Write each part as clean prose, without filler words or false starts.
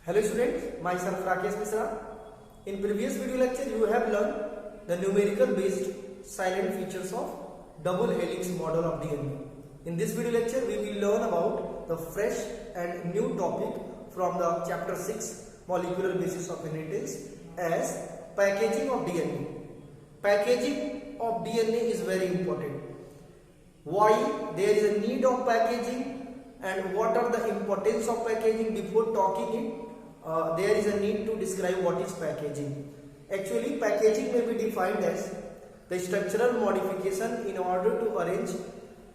Hello students, myself Rakesh Misra. In previous video lecture, you have learned the numerical based silent features of double helix model of DNA. In this video lecture, we will learn about the fresh and new topic from the chapter 6 molecular basis of inheritance as packaging of DNA. Packaging of DNA is very important. Why there is a need of packaging and what are the importance of packaging? Before talking it, there is a need to describe what is packaging. Actually, packaging may be defined as the structural modification in order to arrange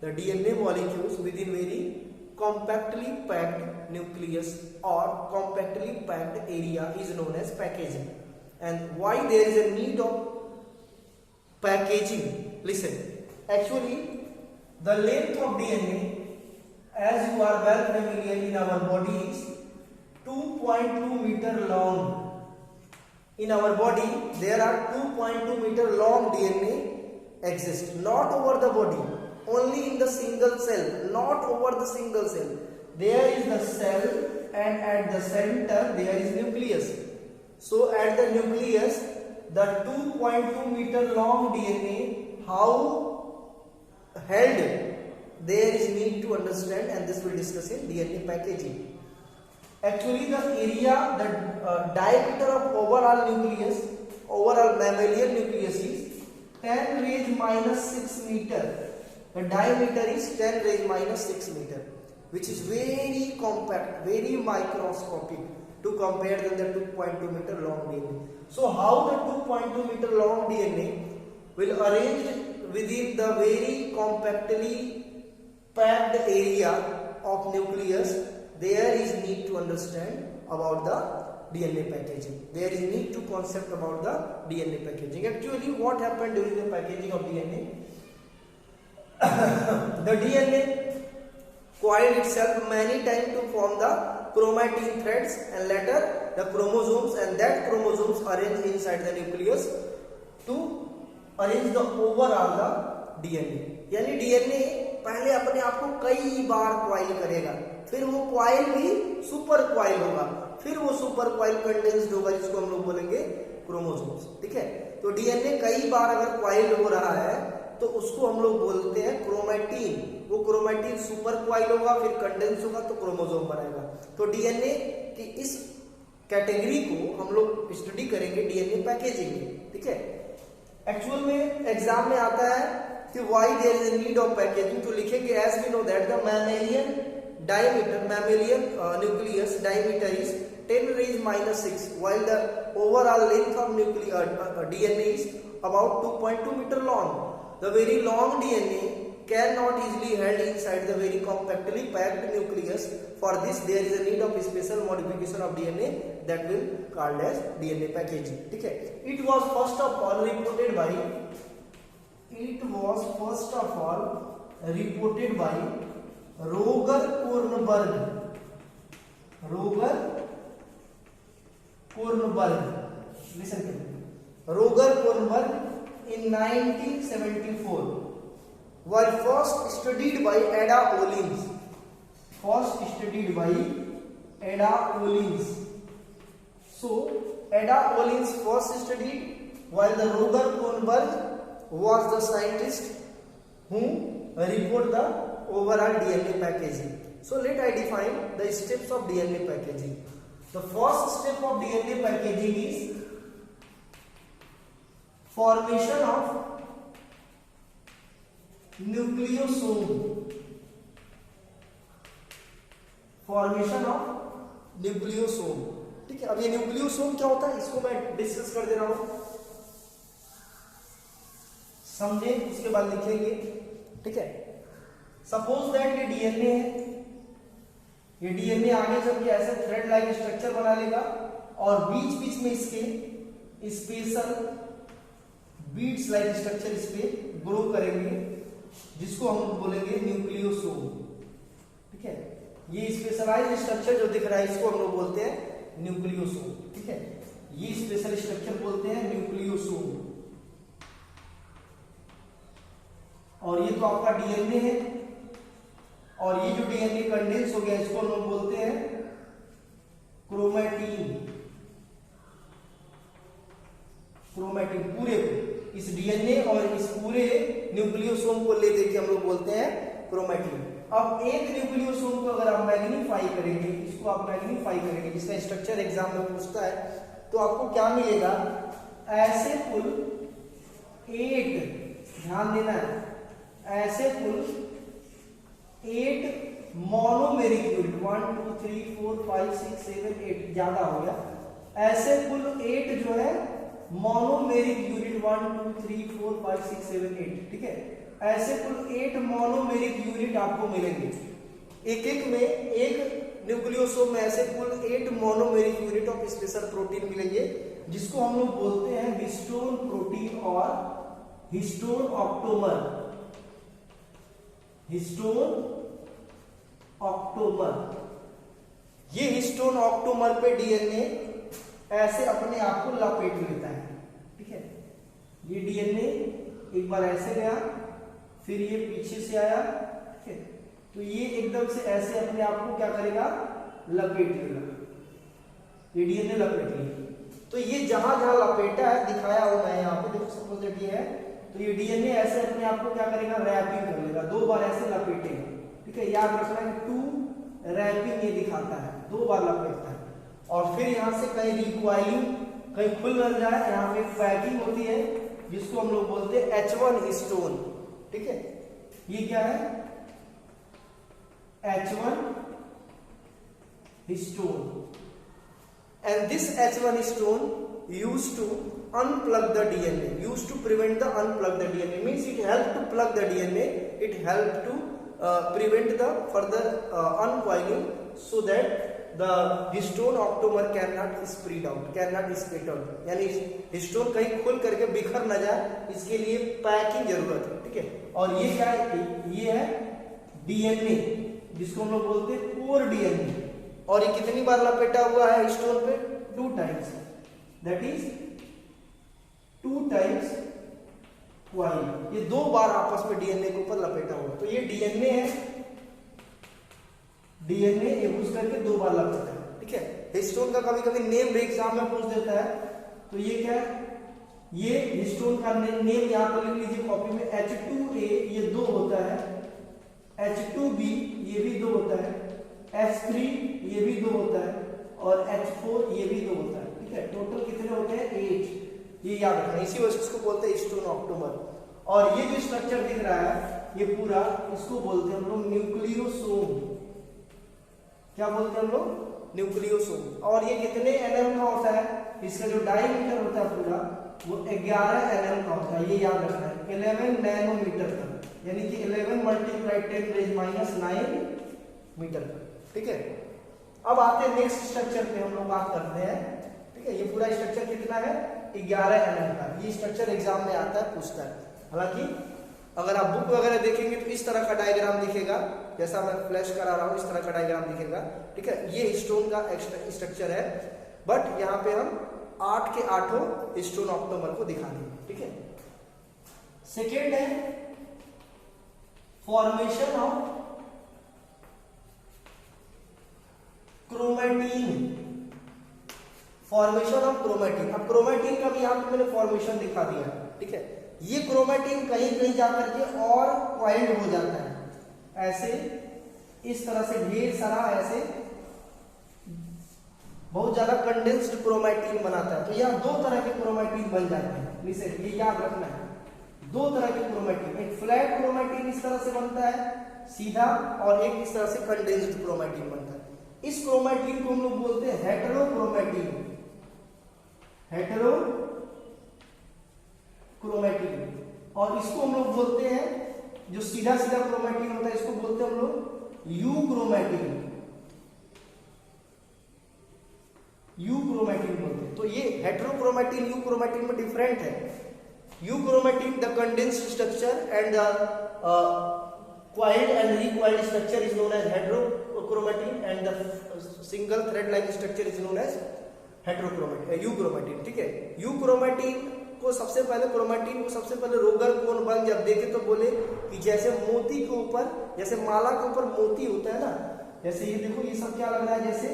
the DNA molecules within very compactly packed nucleus or compactly packed area is known as packaging. And why there is a need of packaging? Listen, actually the length of DNA, as you are well familiar in our body, is 2.2 meter long. In our body there are 2.2 meter long DNA exists, not over the body, only in the single cell, not over the single cell. There is the cell and at the center there is nucleus. So at the nucleus the 2.2 meter long DNA, how held, there is need to understand, and this will discuss in DNA packaging. Actually the area, the diameter of overall nucleus, overall mammalian nucleus is 10 raised minus 6 meter. The diameter is 10 raised minus 6 meter, which is very compact, very microscopic to compare than the 2.2 meter long DNA. So how the 2.2 meter long DNA will arrange within the very compactly packed area of nucleus, there is need to understand about the DNA packaging. There is need to concept about the DNA packaging. Actually, what happened during the packaging of DNA? The DNA coiled itself many times to form the chromatin threads and later the chromosomes, and that chromosomes arrange inside the nucleus to arrange the overall the DNA. यानी DNA पहले अपने आप को कई बार coil करेगा, फिर वो coil भी सुपर क्वाइल होगा, फिर वो सुपर क्वाइल कंडेंस्ड होगा जिसको हम लोग बोलेंगे क्रोमोसोम्स. ठीक है, तो डीएनए कई बार अगर क्वाइल हो रहा है तो उसको हम लोग बोलते हैं क्रोमैटिन. वो क्रोमैटिन सुपर क्वाइल होगा, फिर कंडेंस होगा तो क्रोमोसोम बनेगा. तो डीएनए की इस कैटेगरी को हम लोग स्टडी करेंगे डीएनए पैकेजिंग में. ठीक है, एक्चुअल में एग्जाम में आता है कि why there is a need of packaging, तो लिखेंगे as we know that the mammalian diameter, mammalian nucleus diameter is 10 raised minus 6, while the overall length of DNA is about 2.2 meter long. The very long DNA cannot easily held inside the very compactly packed nucleus. For this there is a need of special modification of DNA that will called as DNA packaging. ठीक है, it was first of all reported by Roger Kornberg. Listen to me. Roger Kornberg in 1974 was first studied by Ada Ohlins. So Ada Ohlins first studied, while the Roger Kornberg was the scientist who report the overall DNA packaging. So let I define the steps of DNA packaging. The first step of DNA packaging is formation of nucleosome. ठीक है, अब ये nucleosome क्या होता है इसको मैं discuss कर दे रहा हूं, समझे, उसके बाद लिखेंगे. ठीक है, सपोज दैट ये डीएनए है, ये डीएनए आगे चल के ऐसे थ्रेड लाइक स्ट्रक्चर बना लेगा और बीच बीच में इसके स्पेशल बीड्स लाइक स्ट्रक्चर इस पे ग्रो करेंगे जिसको हम बोलेंगे न्यूक्लियोसोम. ठीक है, ये स्पेशलाइज्ड स्ट्रक्चर जो दिख रहा है इसको हम लोग बोलते हैं न्यूक्लियोसोम. ठीक है, ये स्पेशल स्ट्रक्चर बोलते हैं न्यूक्लियोसोम. और ये तो आपका डीएनए है, और ये जो डीएनए कंडेंस हो गया इसको हम लोग बोलते हैं क्रोमैटिन. डीएनए और इस पूरे न्यूक्लियोसोम को ले देके हम लोग बोलते हैं क्रोमैटिन। अब एक न्यूक्लियोसोम को अगर आप मैग्नीफाई करेंगे, इसको आप मैग्नीफाई करेंगे, जिसका स्ट्रक्चर एग्जाम में पूछता है, तो आपको क्या मिलेगा, ऐसे कुल 8, ध्यान देना है, ऐसे कुल 8 मोनोमेरिक यूनिट, 1 2 3 4 5 6 7 8, ज्यादा हो गया, ऐसे कुल 8 जो है मोनोमेरिक यूनिट, 1 2 3 4 5 6 7 8, ठीक है, ऐसे कुल 8 मोनोमेरिक यूनिट आपको मिलेंगे। एक में एक न्यूक्लियोसोम में ऐसे कुल 8 monomeric unit of special protein मिलेंगे, जिसको हम लोग बोलते हैं हिस्टोन प्रोटीन और हिस्टोन ऑक्टोमर। हिस्टोन ऑक्टोमर, ये हिस्टोन ऑक्टोमर पे डीएनए ऐसे अपने आप को लपेट लेता है, ठीक है। ये डीएनए एक बार ऐसे गया, फिर ये पीछे से आया, ठीक है, तो ये एकदम से ऐसे अपने आप को क्या करेगा, लपेट लेगा। ये डीएनए लपेट लिया, तो ये जहां जहां लपेटा है दिखाया हुआ है यहाँ पे, देखो सपोज दैट ये है, तो ये डीएनए ऐसे अपने आप को क्या करेगा, रैपिंग कर लेगा, 2 बार ऐसे लपेटेगा, ठीक है। याद रखना है 2 रैपिंग ये दिखाता है, 2 बार लपेटता है, और फिर यहां से कहीं रिक्वाइलिंग, कहीं खुल न जाए, यहाँ पे पैकिंग होती है, जिसको हम लोग बोलते हैं H1 हिस्टोन, ठीक है। ये क्या है, H1 histone, and this H1 histone used to unplug the DNA, used to prevent the unplug the DNA, means it helped to plug the DNA, it helped to prevent the further uncoiling, so that the histone octamer cannot spread out, cannot split out, यानी histone कहीं खुल करके बिखर न जाए, इसके लिए packing जरूरत है, ठीक है। और ये क्या है, ये है डीएनए, जिसको हम लोग बोलते हैं कोर डीएनए, और ये कितनी बार लपेटा हुआ है हिस्टोन पे, 2 times, that is 2 times coil, ये 2 बार आपस में डीएनए के ऊपर लपेटा हुआ, तो ये डीएनए है, डीएनए यूज करके 2 बार लपेटा है, ठीक है। हिस्टोन का कभी कभी नेम भी एग्जाम में पूछ देता है, तो ये क्या है, ये हिस्टोन का नेम यहाँ पर लिख लीजिए कॉपी में, H2A ये 2 होता है, H2B ये भी 2 होता है, H3 ये भी 2 होता है, और H4 ये भी 2 होता है, ठीक है। टोटल कितने होते हैं, 8, ये याद रखना, इसी वजह से इसको बोलते हैं हिस्टोन ऑक्टोमर। और ये जो स्ट्रक्चर दिख रहा है, ये पूरा, इसको बोलते हैं हम लोग न्यूक्लियोसोम, क्या बोलते हैं हम लोग, न्यूक्लियोसोम। और ये कितने एनएम का होता है, इसका जो डायमीटर होता है पूरा, वो 11 एनएम का होता है, ये याद रखना है, 11 नैनोमीटर तक, यानी कि 11 × 10⁻⁹ मीटर, ठीक है। अब आते हैं नेक्स्ट स्ट्रक्चर पे, हम लोग बात करते हैं, ठीक है। ये पूरा स्ट्रक्चर कितना है, 11 एनएम का, ये स्ट्रक्चर एग्जाम में आता है, पूछता है। हालांकि अगर आप बुक वगैरह देखेंगे तो इस तरह का डायग्राम दिखेगा, जैसा मैं फ्लैश करा रहा हूं, इस तरह का डायग्राम दिखेगा, ठीक है। ये हिस्टोन का स्ट्रक्चर है, बट यहाँ पे हम 8 के 8 हिस्टोन ऑक्टोमर को दिखा देंगे, ठीक है। सेकेंड है formation of chromatin, formation of chromatin. अब क्रोमैटिन का भी यहां पे मैंने फॉर्मेशन दिखा दिया, ठीक है। ये क्रोमैटिन कहीं कहीं जाकर के और कॉइल्ड हो जाता है, ऐसे इस तरह से ढेर सारा ऐसे बहुत ज्यादा कंडेंस्ड क्रोमैटिन बनाता है, तो यह 2 तरह के क्रोमैटिन बन जाते हैं, ये याद रखना है, 2 तरह के क्रोमैटिन, एक फ्लैट क्रोमैटिन इस तरह से बनता है सीधा, और एक इस तरह से कंडेंस्ड क्रोमैटिन बनता है। इस क्रोमैटिन को हम लोग बोलते हैं हेटेरोक्रोमैटिन, हेटेरोक्रोमैटिन, और इसको हम लोग बोलते हैं, जो सीधा सीधा क्रोमैटिन होता है, इसको बोलते हैं हम लोग यूक्रोमैटिन, यूक्रोमैटिन बोलते हैं। तो ये हेटेरोक्रोमैटिन यूक्रोमैटिन में डिफरेंट है। Euchromatin the condensed structure and the coiled and recoiled structure is known as heterochromatin, and the single thread like structure is known as heterochromatin, euchromatin, ठीक है। यूक्रोमैटिन को सबसे पहले, क्रोमैटिन को सबसे पहले रोगर कोन बर्न जब देखे तो बोले कि जैसे मोती के ऊपर, जैसे माला के ऊपर मोती होता है ना, जैसे ये देखो, ये सब क्या लग रहा है, जैसे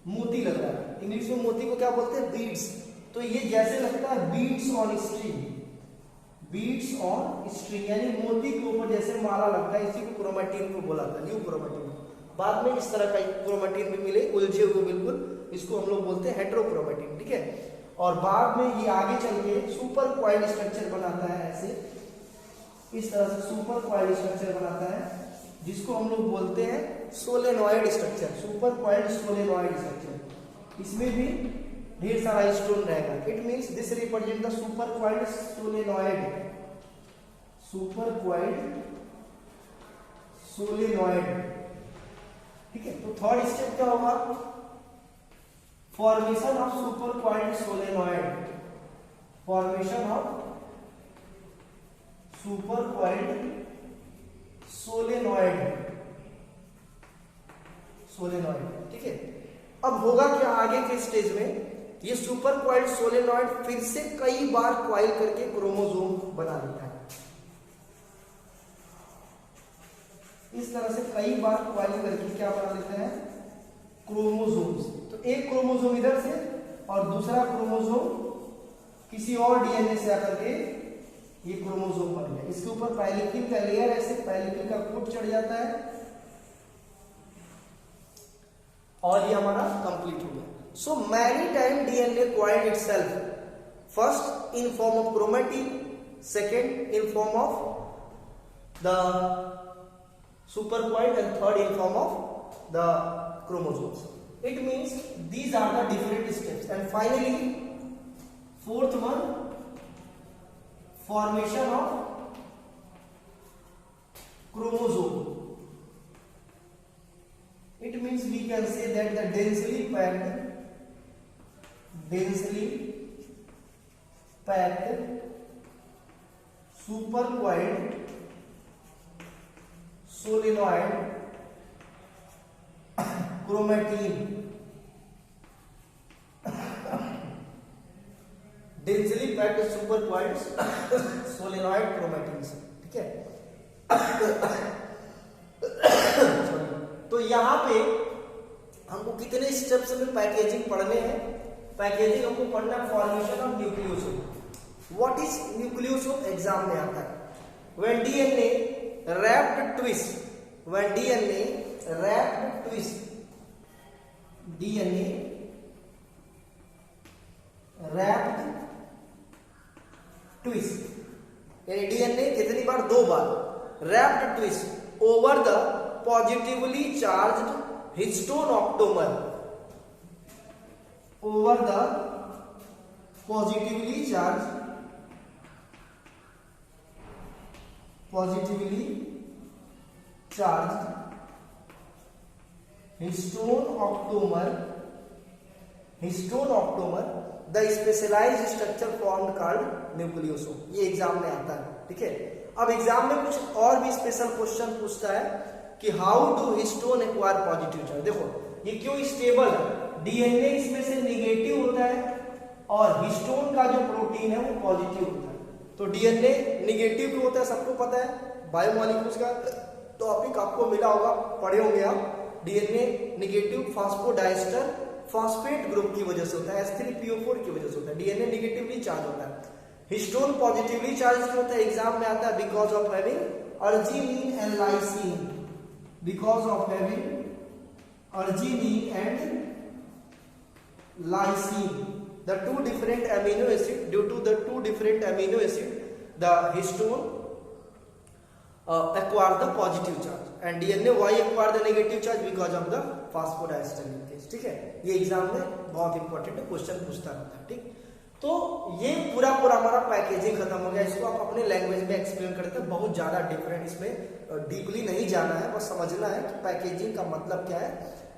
मोती लग रहा है, इंग्लिश में मोती को क्या बोलते हैं, बीड्स, तो ये जैसे लगता है beads on string, beads on string, यानी मोती के ऊपर जैसे माला लगता है, इसी को क्रोमेटिन को बोला था, न्यू क्रोमेटिन। बाद में इस तरह का क्रोमेटिन भी मिले उलझे हुए बिल्कुल, इसको हम लोग बोलते हैं हेटेरोक्रोमेटिन, ठीक है। और बाद में ये आगे चल के सुपर क्वाइल्ड स्ट्रक्चर बनाता है, ऐसे इस तरह से सुपर क्वाइल्ड स्ट्रक्चर बनाता है, जिसको हम लोग बोलते हैं solenoid structure, super coiled solenoid structure. इसमें भी ढेर सारा स्टोन रहेगा। It means this represent the super coiled solenoid, super coiled solenoid, ठीक है। तो थर्ड स्टेप क्या होगा, formation of super coiled solenoid, formation of super coiled solenoid, solenoid, ठीक है। अब होगा क्या आगे के स्टेज में, ये सुपर क्वाइल्ड सोलेनॉइड फिर से कई बार क्वाइल करके क्रोमोसोम बना लेता है, इस तरह से कई बार क्वाइल करके क्या बना लेते हैं, क्रोमोसोम्स। तो एक क्रोमोसोम इधर से और दूसरा क्रोमोसोम किसी और डीएनए से आकर के ये क्रोमोसोम बन गया। इसके ऊपर पैलिकिन का लेयर, ऐसे पैलिकिन का कोट चढ़ जाता है और ये हमारा कंप्लीट हो गया। So many time DNA coiled itself, first in form of chromatin, second in form of the super coiled, and third in form of the chromosomes. It means these are the different steps, and finally fourth one, formation of chromosome. It means we can say that the densely packed super coiled solenoid chromatin, densely packed super coiled solenoid chromatin, ठीक है। तो यहां पे हमको कितने steps में packaging पढ़ने हैं, पैकेजिंग हमको पढ़ना है formation of nucleosome. What is nucleosome exam में आता है, when DNA wrapped twist, when DNA wrapped twist, DNA wrapped twist, यानी डीएनए कितनी बार, 2 बार, wrapped twist over the positively charged histone octamer, over the positively charged histone octamer, the specialized structure formed called nucleosome। ये exam में आता है, ठीक है। अब exam में कुछ और भी स्पेशल क्वेश्चन पूछता है कि how do histone acquire positive charge. देखो ये क्यों स्टेबल है, डीएनए इसमें से निगेटिव होता है और हिस्टोन का जो प्रोटीन है वो पॉजिटिव होता है। तो डीएनए निगेटिव क्यों होता है, सबको पता है, बायोमॉलिक्यूल्स का टॉपिक आपको मिला होगा, पढ़े होंगे आप। DNA negative phosphodiester phosphate group की वजह से होता है, H3PO4 की वजह से होता है। डीएनए निगेटिवली चार्ज होता है, हिस्टोन पॉजिटिवली चार्ज क्यों होता है, एग्जाम में आता है, because of having arginine and lysine, because of having arginine and lysine, the two different amino acid, due to the two different amino acid, the histone acquire the positive charge and DNA why acquire the negative charge, because of the phosphodiester linkage, ठीक है। ये exam में बहुत important question पूछता रहता है, ठीक। तो ये पूरा हमारा पैकेजिंग खत्म हो गया। इसको आप अपने लैंग्वेज में एक्सप्लेन करते हैं, बहुत ज्यादा डिफरेंट, इसमें डीपली नहीं जाना है, बस समझना है कि पैकेजिंग का मतलब क्या है।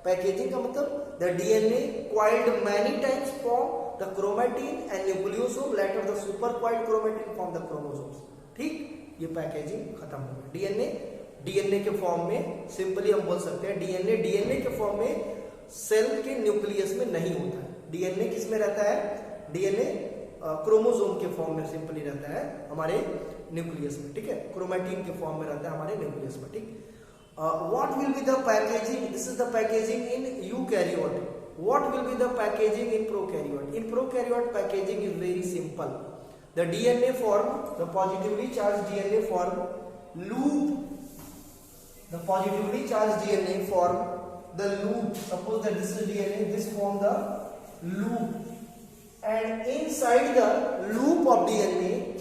पैकेजिंग का मतलब the DNA coiled many times form the chromatin and nucleosome, later the super coiled chromatin form the chromosomes, ठीक। ये पैकेजिंग खत्म हो गया। डीएनए के फॉर्म में सिंपली हम बोल सकते हैं डीएनए के फॉर्म में सेल के न्यूक्लियस में नहीं होता है। डीएनए किस में रहता है, डीएनए क्रोमोसोम के फॉर्म में सिंपली रहता है हमारे न्यूक्लियस में, ठीक है। क्रोमेटिन के फॉर्म में रहता है हमारे न्यूक्लियस में, ठीक। What will be the packaging? This is the packaging in eukaryote. What will be the packaging in prokaryote? In prokaryote packaging is very simple. The DNA form, the positively charged DNA form loop. The positively charged DNA form the loop. Suppose that this is DNA, this form the loop, and inside the loop of DNA,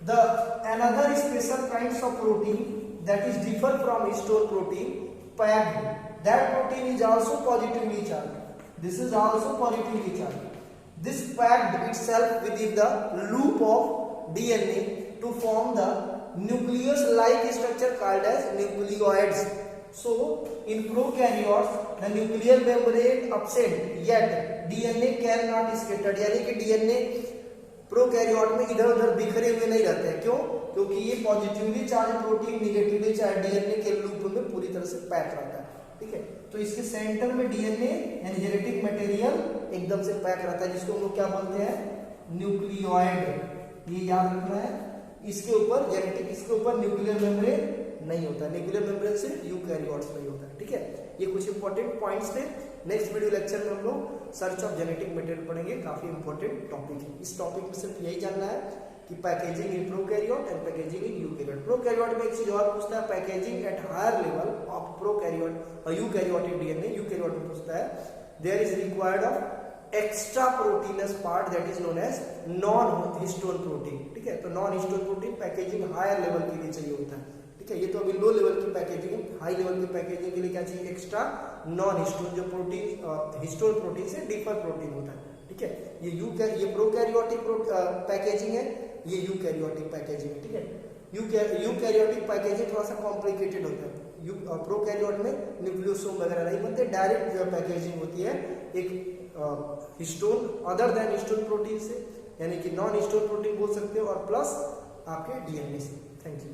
the another special kinds of protein that is different from histone protein packed. That protein is also positively charged. This is also positively charged. This packed itself within the loop of DNA to form the nucleus-like structure called as nucleoids. So, in prokaryotes, the nuclear membrane absent, yet DNA cannot scatter. यानी कि DNA prokaryote में इधर उधर बिखरे हुए नहीं रहते हैं. क्यों? क्योंकि ये positively charge protein negatively charge DNA के लूप में पूरी तरह से पैक रहता है. ठीक है, तो इसके सेंटर में डीएनए यानी जेनेटिक मटेरियल एकदम से पैक रहता है, जिसको हम लोग क्या बोलते हैं? न्यूक्लियोइड. ये याद रखना है. इसके ऊपर जेनेटिक, इसके ऊपर न्यूक्लियर मेम्ब्रेन नहीं होता. न्यूक्लियर मेम्ब्रेन से यूकैरियोट्स में होता है. ठीक है, ये कुछ इंपॉर्टेंट पॉइंट्स थे. नेक्स्ट वीडियो लेक्चर में हम लोग सर्च ऑफ जेनेटिक मटेरियल पढ़ेंगे. काफी इंपॉर्टेंट टॉपिक है. इस टॉपिक में सिर्फ यही जानना है कि packaging in prokaryote and packaging in eukaryote. Prokaryote में एक चीज और पूछता है, packaging at higher level of prokaryote और यूकैरियोटिक डीएनए. यूकैरियोट में पूछता है there is required of extra proteinous part that is known as non histone protein. ठीक है, तो non histone protein packaging higher level के लिए चाहिए होता है. ठीक है, ये तो अभी लो लेवल की पैकेजिंग. हाई लेवल की पैकेजिंग के लिए क्या चाहिए? एक्स्ट्रा नॉन हिस्टोन, जो प्रोटीन हिस्टोन प्रोटीन से डिफर प्रोटीन होता है. ठीक है, ये प्रोकैरियोटिक पैकेजिंग है, ये यूकैरियोटिक पैकेजिंग है. ठीक है, यूकैरियोटिक पैकेजिंग थोड़ा सा कॉम्प्लिकेटेड होता है. प्रोकैरियोट में न्यूक्लियोसोम वगैरह नहीं बनते, डायरेक्ट जो पैकेजिंग होती है एक histone other than histone protein से, यानी कि नॉन हिस्टोन प्रोटीन बोल सकते हो, और प्लस आपके डीएनए से. Thank you.